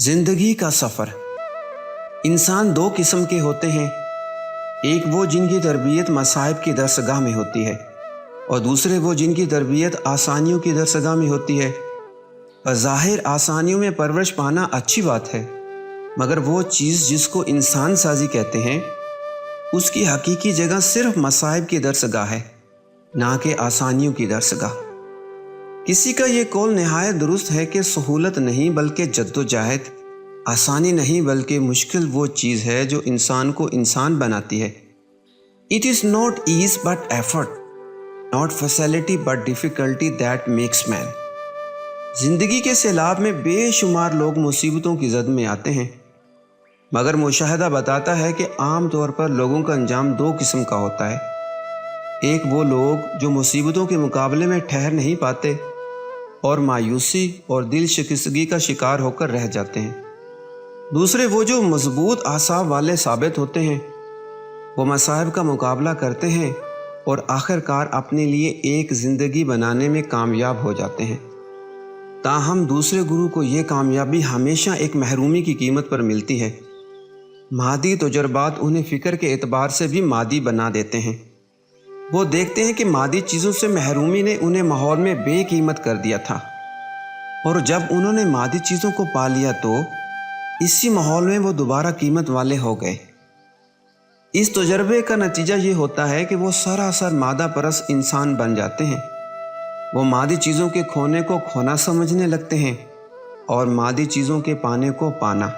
زندگی کا سفر۔ انسان دو قسم کے ہوتے ہیں، ایک وہ جن کی تربیت مصائب کی درسگاہ میں ہوتی ہے اور دوسرے وہ جن کی تربیت آسانیوں کی درسگاہ میں ہوتی ہے۔ بظاہر آسانیوں میں پرورش پانا اچھی بات ہے، مگر وہ چیز جس کو انسان سازی کہتے ہیں اس کی حقیقی جگہ صرف مصائب کی درسگاہ ہے، نہ کہ آسانیوں کی درسگاہ۔ کسی کا یہ قول نہایت درست ہے کہ سہولت نہیں بلکہ جدوجہد، آسانی نہیں بلکہ مشکل وہ چیز ہے جو انسان کو انسان بناتی ہے۔ It is not ease but effort, not facility but difficulty that makes man۔ زندگی کے سیلاب میں بے شمار لوگ مصیبتوں کی زد میں آتے ہیں، مگر مشاہدہ بتاتا ہے کہ عام طور پر لوگوں کا انجام دو قسم کا ہوتا ہے۔ ایک وہ لوگ جو مصیبتوں کے مقابلے میں ٹھہر نہیں پاتے اور مایوسی اور دل شکستگی کا شکار ہو کر رہ جاتے ہیں۔ دوسرے وہ جو مضبوط اعصاب والے ثابت ہوتے ہیں، وہ مصائب کا مقابلہ کرتے ہیں اور آخر کار اپنے لیے ایک زندگی بنانے میں کامیاب ہو جاتے ہیں۔ تاہم دوسرے گروہ کو یہ کامیابی ہمیشہ ایک محرومی کی قیمت پر ملتی ہے۔ مادی تجربات انہیں فکر کے اعتبار سے بھی مادی بنا دیتے ہیں۔ وہ دیکھتے ہیں کہ مادی چیزوں سے محرومی نے انہیں ماحول میں بے قیمت کر دیا تھا، اور جب انہوں نے مادی چیزوں کو پا لیا تو اسی ماحول میں وہ دوبارہ قیمت والے ہو گئے۔ اس تجربے کا نتیجہ یہ ہوتا ہے کہ وہ سراسر مادہ پرست انسان بن جاتے ہیں۔ وہ مادی چیزوں کے کھونے کو کھونا سمجھنے لگتے ہیں اور مادی چیزوں کے پانے کو پانا۔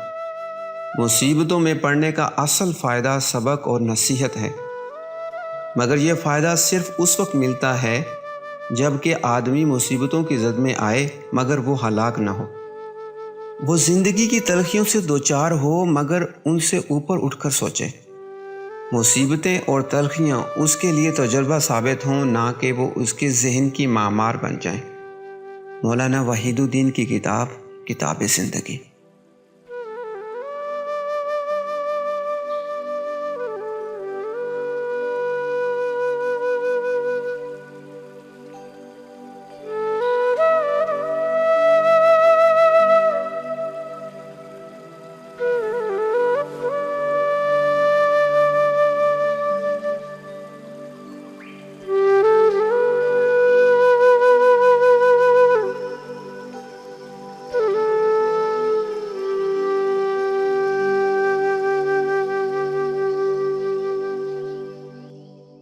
مصیبتوں میں پڑنے کا اصل فائدہ سبق اور نصیحت ہے، مگر یہ فائدہ صرف اس وقت ملتا ہے جب کہ آدمی مصیبتوں کی زد میں آئے مگر وہ ہلاک نہ ہو۔ وہ زندگی کی تلخیوں سے دوچار ہو مگر ان سے اوپر اٹھ کر سوچے۔ مصیبتیں اور تلخیاں اس کے لیے تجربہ ثابت ہوں، نہ کہ وہ اس کے ذہن کی معمار بن جائیں۔ مولانا وحید الدین کی کتاب کتاب زندگی۔